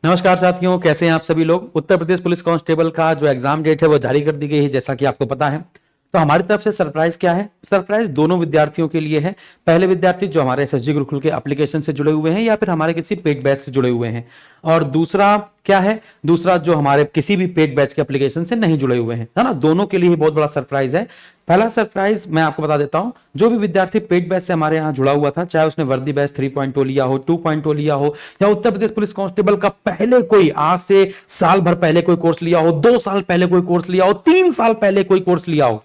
नमस्कार साथियों, कैसे हैं आप सभी लोग। उत्तर प्रदेश पुलिस कांस्टेबल का जो एग्जाम डेट है वो जारी कर दी गई है, जैसा कि आपको पता है। तो हमारी तरफ से सरप्राइज क्या है? सरप्राइज दोनों विद्यार्थियों के लिए है। पहले विद्यार्थी जो हमारे एसएसजी गुरुकुल के एप्लीकेशन से जुड़े हुए हैं या फिर हमारे किसी पेड बैच से जुड़े हुए हैं, और दूसरा क्या है, दूसरा जो हमारे किसी भी पेड बैच के एप्लीकेशन से नहीं जुड़े हुए हैं, है ना। दोनों के लिए ही बहुत बड़ा सरप्राइज है। पहला सरप्राइज मैं आपको बता देता हूं, जो भी विद्यार्थी पेड बैच से हमारे यहाँ जुड़ा हुआ था, चाहे उसने वर्दी बैच 3.0 लिया हो, 2.0 लिया हो, या उत्तर प्रदेश पुलिस कांस्टेबल का पहले कोई आज से साल भर पहले कोई कोर्स लिया हो, 2 साल पहले कोई कोर्स लिया हो, 3 साल पहले कोई कोर्स लिया हो,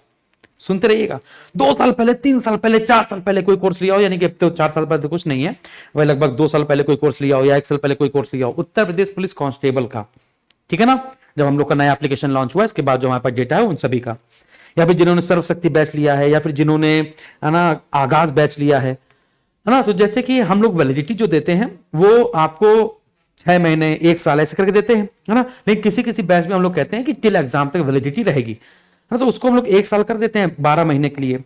सुनते रहिएगा, 2 साल पहले, 3 साल पहले, 4 साल पहले कोई कोर्स लिया हो, यानी कि अब तो 4 साल पहले तो कुछ नहीं है, वह लगभग 2 साल पहले कोई कोर्स लिया हो या 1 साल पहले कोई कोर्स लिया हो उत्तर प्रदेश पुलिस कांस्टेबल का, ठीक है ना। जब हम लोग का नया एप्लीकेशन लॉन्च हुआ, इसके बाद जो हमारे पास डेटा है उन सभी का, या फिर जिन्होंने सर्वशक्ति बैच लिया है, या फिर जिन्होंने है ना आगाज बैच लिया है ना। तो जैसे कि हम लोग वैलिडिटी जो देते हैं वो आपको 6 महीने, 1 साल ऐसे करके देते हैं, है ना। लेकिन किसी किसी बैच में हम लोग कहते हैं कि टिल एग्जाम तक वैलिडिटी रहेगी, है ना। तो उसको हम लोग 1 साल कर देते हैं 12 महीने के लिए।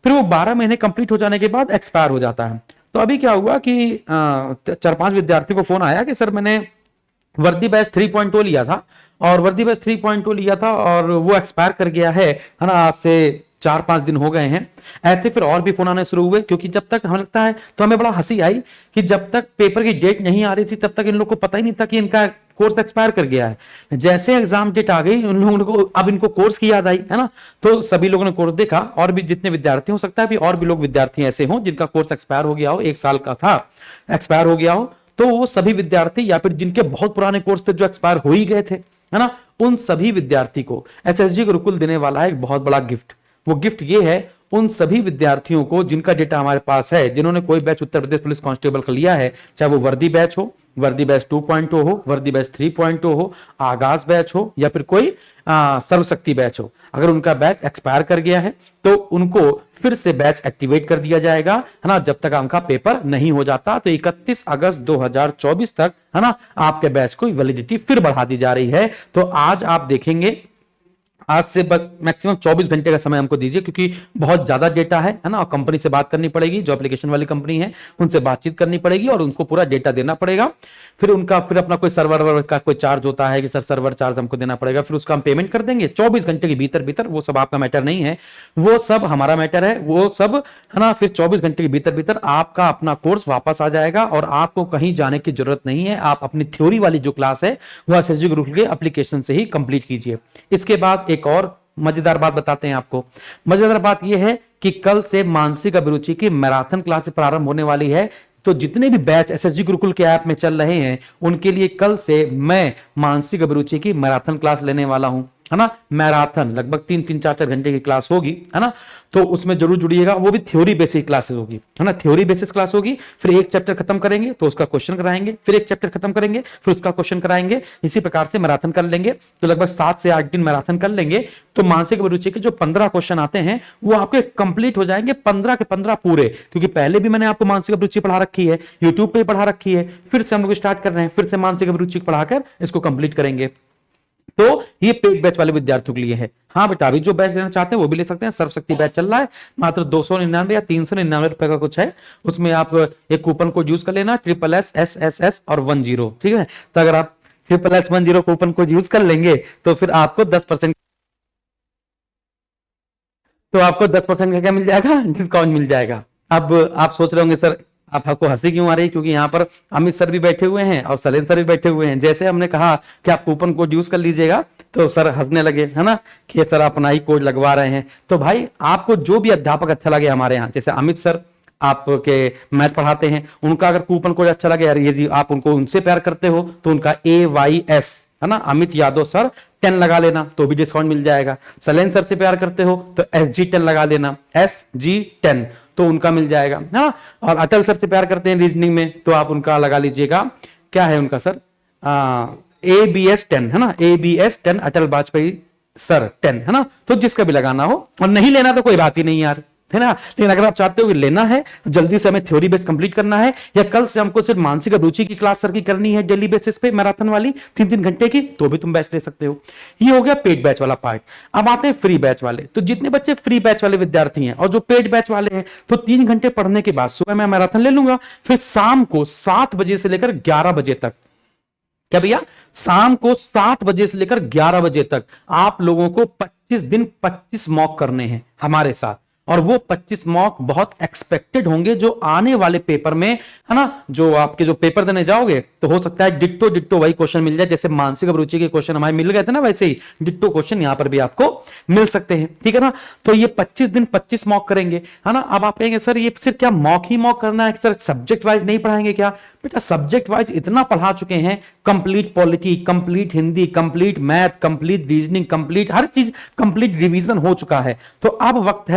फिर वो 12 महीने कंप्लीट हो जाने के बाद एक्सपायर हो जाता है। तो अभी क्या हुआ कि 4-5 विद्यार्थियों को फोन आया कि सर मैंने वर्दी बैच 3.0 लिया था, और वर्दी बैच 3.0 लिया था और वो एक्सपायर कर गया है ना, आज से 4-5 दिन हो गए हैं। ऐसे फिर और भी फोन आने शुरू हुए, क्योंकि जब तक हमें लगता है, तो हमें बड़ा हंसी आई कि जब तक पेपर की डेट नहीं आ रही थी तब तक इन लोग को पता ही नहीं था कि इनका कोर्स एक्सपायर कर गया है। जैसे एग्जाम डेट आ गई, उन लोगों को अब इनको कोर्स की याद आई, है ना। तो सभी लोगों ने कोर्स देखा, और भी जितने विद्यार्थी, हो सकता है भी और भी लोग विद्यार्थी ऐसे हों जिनका कोर्स एक्सपायर हो गया हो, 1 साल का था, एक्सपायर हो गया हो। तो वो सभी विद्यार्थी, या फिर जिनके बहुत पुराने कोर्स थे जो एक्सपायर हो ही गए थे, है ना, उन सभी विद्यार्थी को एसएसजी गुरुकुल देने वाला है एक बहुत बड़ा गिफ्ट। वो गिफ्ट ये है, उन सभी विद्यार्थियों को जिनका डेटा हमारे पास है, जिन्होंने कोई batch Uttar Pradesh police constable का लिया है, चाहे वो वर्दी बैच हो, वर्दी बैच 2.0 हो, वर्दी बैच 3.0 हो, आगाज बैच हो, या फिर कोई सर्वशक्ति बैच हो, अगर उनका बैच एक्सपायर कर गया है तो उनको फिर से बैच एक्टिवेट कर दिया जाएगा, है ना, जब तक उनका पेपर नहीं हो जाता। तो 31 अगस्त 2024 तक, है ना, आपके बैच को वैलिडिटी फिर बढ़ा दी जा रही है। तो आज आप देखेंगे, आज से मैक्सिमम 24 घंटे का समय हमको दीजिए, क्योंकि बहुत ज्यादा डेटा है ना, और कंपनी से बात करनी पड़ेगी, जो एप्लीकेशन वाली कंपनी है उनसे बातचीत करनी पड़ेगी और उनको पूरा डेटा देना पड़ेगा। फिर उनका फिर अपना कोई सर्वर का कोई चार्ज होता है कि सर सर्वर चार्ज हमको देना पड़ेगा, फिर उसका हम पेमेंट कर देंगे 24 घंटे के भीतर भीतर। वो सब आपका मैटर नहीं है, वो सब हमारा मैटर है, वो सब, है ना। फिर 24 घंटे के भीतर भीतर आपका अपना कोर्स वापस आ जाएगा और आपको कहीं जाने की जरूरत नहीं है। आप अपनी थ्योरी वाली जो क्लास है वो एसएसजी गुरुकुल के एप्लीकेशन से ही कंप्लीट कीजिए। इसके बाद एक और मजेदार बात बताते हैं आपको। मजेदार बात यह है कि कल से मानसिक अभिरुचि की मैराथन क्लास प्रारंभ होने वाली है। तो जितने भी बैच एसएसजी गुरुकुल के ऐप में चल रहे हैं, उनके लिए कल से मैं मानसिक अभिरुचि की मैराथन क्लास लेने वाला हूं, है ना। मैराथन लगभग 3-3, 4-4 घंटे की क्लास होगी, है ना। तो उसमें जरूर जुड़िएगा, वो भी थ्योरी बेसिस क्लासेस होगी, है ना, थ्योरी बेसिस क्लास होगी। फिर एक चैप्टर खत्म करेंगे तो उसका क्वेश्चन कराएंगे, फिर एक चैप्टर खत्म करेंगे फिर उसका क्वेश्चन कराएंगे। इसी प्रकार से मैराथन कर लेंगे, तो लगभग 7 से 8 दिन मैराथन कर लेंगे। तो मानसिक अभिरुचि के जो 15 क्वेश्चन आते हैं वो आपके कंप्लीट हो जाएंगे, 15 के 15 पूरे। क्योंकि पहले भी मैंने आपको मानसिक अभिरुचि पढ़ा रखी है, यूट्यूब पे पढ़ा रखी है, फिर से हम लोग स्टार्ट कर रहे हैं, फिर से मानसिक अभिरुचि पढ़ाकर इसको कंप्लीट करेंगे। तो ये पेड बैच वाले विद्यार्थियों के लिए है। हाँ बेटा, अभी जो बैच लेना चाहते हैं वो भी ले सकते हैं। सर्वशक्ति बैच चल रहा है, मात्र 299 या 399 रुपए का कुछ है। उसमें आप एक कूपन कोड यूज कर लेना, SSSSS और 10, ठीक है। तो अगर आप SSS10 कूपन कोड यूज कर लेंगे तो फिर आपको 10%, तो आपको 10% का क्या मिल जाएगा, डिस्काउंट मिल जाएगा। अब आप सोच रहे होंगे सर आपको हंसी क्यों आ रही है, क्योंकि यहाँ पर अमित सर भी बैठे हुए हैं और सलेन सर भी बैठे हुए हैं। जैसे हमने कहा कि आप कूपन कोड यूज कर लीजिएगा तो सर हंसने लगे, है ना, कि सर अपना ही कोड लगवा रहे हैं। तो भाई आपको जो भी अध्यापक अच्छा लगे हमारे यहाँ, जैसे अमित सर आपके मैथ पढ़ाते हैं, उनका अगर कूपन कोड अच्छा लगे, यार यदि आप उनको उनसे प्यार करते हो तो उनका AYS, है ना, अमित यादव सर 10 लगा लेना तो भी डिस्काउंट मिल जाएगा। सलेन सर से प्यार करते हो तो SG10 लगा लेना, SG10 तो उनका मिल जाएगा, हाँ। और अटल सर से प्यार करते हैं रीजनिंग में तो आप उनका लगा लीजिएगा, क्या है उनका सर, ABS10, है ना, ABS10 अटल वाजपेयी सर 10, है ना। तो जिसका भी लगाना हो, और नहीं लेना तो कोई बात ही नहीं यार, है ना। लेकिन अगर आप चाहते हो कि लेना है तो जल्दी से हमें थ्योरी बेस कंप्लीट करना है, या कल से हमको सिर्फ मानसिक अभिरुचि की क्लास सर की करनी है डेली बेसिस पे मैराथन वाली 3-3 घंटे की, तो भी तुम बैच ले सकते हो। ये हो गया पेड बैच वाला पार्ट। अब आते हैं फ्री बैच वाले। तो जितने बच्चे फ्री बैच वाले विद्यार्थी हैं और जो पेड बैच वाले हैं, तो 3 घंटे पढ़ने के बाद सुबह मैं मैराथन ले लूंगा, फिर शाम को 7 बजे से लेकर 11 बजे तक क्या भैया, शाम को 7 बजे से लेकर 11 बजे तक आप लोगों को 25 दिन 25 मॉक करने हैं हमारे साथ, और वो 25 मॉक बहुत एक्सपेक्टेड होंगे जो आने वाले पेपर में, है ना, जो आपके जो पेपर देने जाओगे तो हो सकता है डिट्टो डिट्टो वही क्वेश्चन मिल जाए, जैसे मानसिक अभिरुचि के क्वेश्चन हमारे मिल गए थे ना, वैसे ही डिट्टो क्वेश्चन यहां पर भी आपको मिल सकते हैं, ठीक है ना। तो ये 25 दिन 25 मॉक करेंगे, है ना। अब आप कहेंगे सर ये सिर्फ क्या मॉक ही मॉक करना है, सर सब्जेक्ट वाइज नहीं पढ़ाएंगे क्या? बेटा सब्जेक्ट वाइज इतना पढ़ा चुके हैं, complete polity, complete Hindi, complete math, complete reasoning, complete हर चीज, कंप्लीट रिवीजन हो चुका है। तो अब वक्त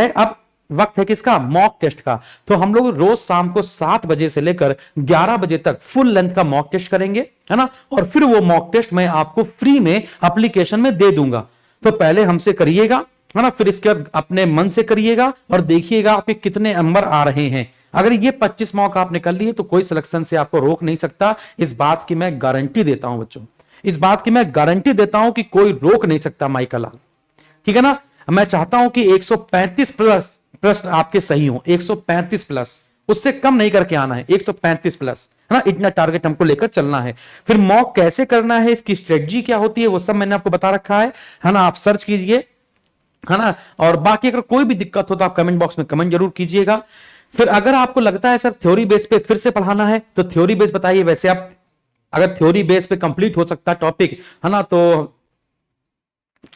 है किसका? मॉक टेस्ट का। तो हम लोग रोज शाम को 7 बजे से लेकर 11 बजे तक फुल लेंथ का मॉक टेस्ट करेंगे, है ना। और फिर वो मॉक टेस्ट मैं आपको फ्री में एप्लीकेशन में दे दूंगा। तो पहले हमसे करिएगा, है ना, फिर इसके बाद अपने मन से करिएगा और देखिएगा आपके कितने नंबर आ रहे हैं। अगर ये 25 मॉक आपने कर लिए तो कोई सिलेक्शन से आपको रोक नहीं सकता। इस बात की मैं गारंटी देता हूं बच्चों, इस बात की मैं गारंटी देता हूं कि कोई रोक नहीं सकता माइकल लाल, ठीक है ना। मैं चाहता हूं कि 135 प्लस प्रश्न आपके सही हो, 135 प्लस, उससे कम नहीं करके आना है, 135 प्लस, है ना। इतना टारगेट हमको लेकर चलना है। फिर मॉक कैसे करना है, इसकी स्ट्रेटजी क्या होती है, वो सब मैंने आपको बता रखा है ना। आप सर्च कीजिए, है ना। और बाकी अगर कोई भी दिक्कत हो तो आप कमेंट बॉक्स में कमेंट जरूर कीजिएगा। फिर अगर आपको लगता है सर थ्योरी बेस पे फिर से पढ़ाना है तो थ्योरी बेस बताइए। वैसे आप अगर थ्योरी बेस पे कंप्लीट हो सकता है टॉपिक, है ना, तो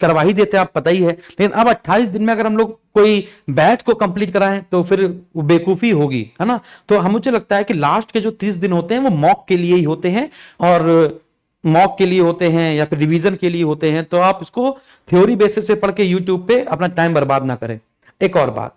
करवा ही देते, आप पता ही है। लेकिन अब 28 दिन में अगर हम लोग कोई बैच को कंप्लीट कराएं तो फिर वो बेवकूफी होगी, है ना। तो हम, मुझे लगता है कि लास्ट के जो 30 दिन होते हैं वो मॉक के लिए ही होते हैं, और मॉक के लिए होते हैं या फिर रिवीजन के लिए होते हैं। तो आप इसको थ्योरी बेसिस पे पढ़ के यूट्यूब पे अपना टाइम बर्बाद ना करें। एक और बात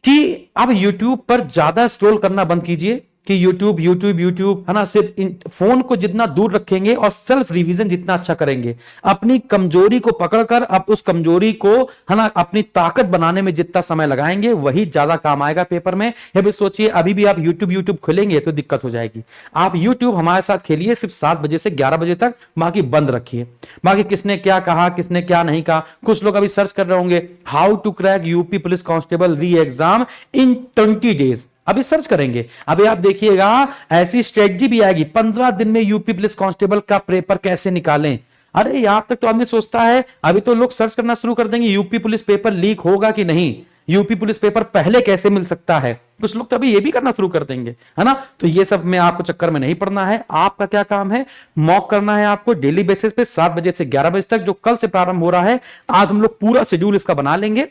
कि आप यूट्यूब पर ज्यादा स्क्रॉल करना बंद कीजिए, कि यूट्यूब यूट्यूब यूट्यूब, है ना। सिर्फ फोन को जितना दूर रखेंगे और सेल्फ रिवीजन जितना अच्छा करेंगे, अपनी कमजोरी को पकड़कर आप उस कमजोरी को, है ना, अपनी ताकत बनाने में जितना समय लगाएंगे वही ज्यादा काम आएगा पेपर में। ये भी सोचिए, अभी भी आप यूट्यूब खोलेंगे तो दिक्कत हो जाएगी। आप यूट्यूब हमारे साथ खेलिए सिर्फ 7 बजे से 11 बजे तक, बाकी बंद रखिए। बाकी किसने क्या कहा, किसने क्या नहीं कहा, कुछ लोग अभी सर्च कर रहे होंगे how to crack UP police constable re exam in 20 days, अभी सर्च करेंगे। अभी आप देखिएगा ऐसी स्ट्रेटजी भी आएगी, 15 दिन में यूपी पुलिस कांस्टेबल का पेपर कैसे निकालें। अरे यहां तक तो आदमी सोचता है, अभी तो लोग सर्च करना शुरू कर देंगे यूपी पुलिस पेपर लीक होगा कि नहीं, यूपी पुलिस पेपर पहले कैसे मिल सकता है। कुछ लोग तो अभी ये भी करना शुरू कर देंगे, है ना। तो ये सब में आपको चक्कर में नहीं पड़ना है। आपका क्या काम है, मॉक करना है आपको डेली बेसिस पे 7 बजे से 11 बजे तक, जो कल से प्रारंभ हो रहा है। आज हम लोग पूरा शेड्यूल इसका बना लेंगे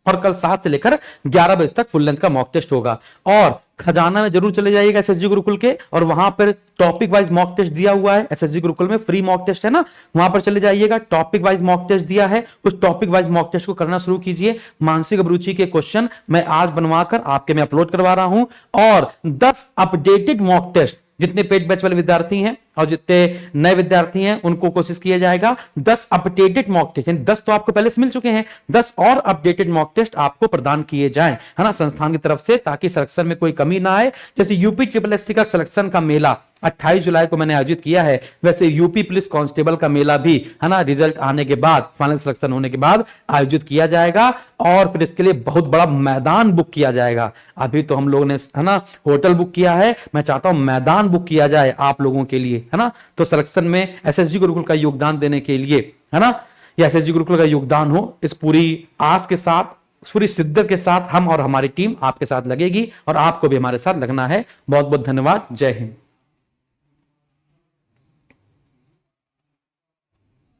और कल 7 से लेकर 11 बजे तक फुल लेंथ का मॉक टेस्ट होगा। और खजाना में जरूर चले जाइएगा एसएसजी गुरुकुल के, और वहां पर टॉपिक वाइज मॉक टेस्ट दिया हुआ है। एसएसजी गुरुकुल में फ्री मॉक टेस्ट है ना, वहां पर चले जाइएगा, टॉपिक वाइज मॉक टेस्ट दिया है, उस टॉपिक वाइज मॉक टेस्ट को करना शुरू कीजिए। मानसिक अभिरुचि के क्वेश्चन मैं आज बनवाकर आपके में अपलोड करवा रहा हूं, और 10 अपडेटेड मॉक टेस्ट जितने पेड बैच वाले विद्यार्थी हैं और जितने नए विद्यार्थी हैं उनको कोशिश किया जाएगा 10 अपडेटेड मॉक टेस्ट, 10 तो आपको पहले से मिल चुके हैं, 10 और अपडेटेड मॉक टेस्ट आपको प्रदान किए जाएं, है ना, संस्थान की तरफ से, ताकि सिलेक्शन में कोई कमी ना आए। जैसे यूपी ट्रिपल एससी का सिलेक्शन का मेला 28 जुलाई को मैंने आयोजित किया है, वैसे यूपी पुलिस कांस्टेबल का मेला भी, है ना, रिजल्ट आने के बाद, फाइनल सिलेक्शन होने के बाद आयोजित किया जाएगा, और फिर इसके लिए बहुत बड़ा मैदान बुक किया जाएगा। अभी तो हम लोगों ने, है ना, होटल बुक किया है, मैं चाहता हूं मैदान बुक किया जाए आप लोगों के लिए, है ना। तो सिलेक्शन में एसएसजी गुरुकुल का योगदान देने के लिए, है ना, या एसएसजी गुरुकुल का योगदान हो, इस पूरी आस के साथ, पूरी शिद्दत के साथ हम और हमारी टीम आपके साथ लगेगी, और आपको भी हमारे साथ लगना है। बहुत बहुत धन्यवाद। जय हिंद।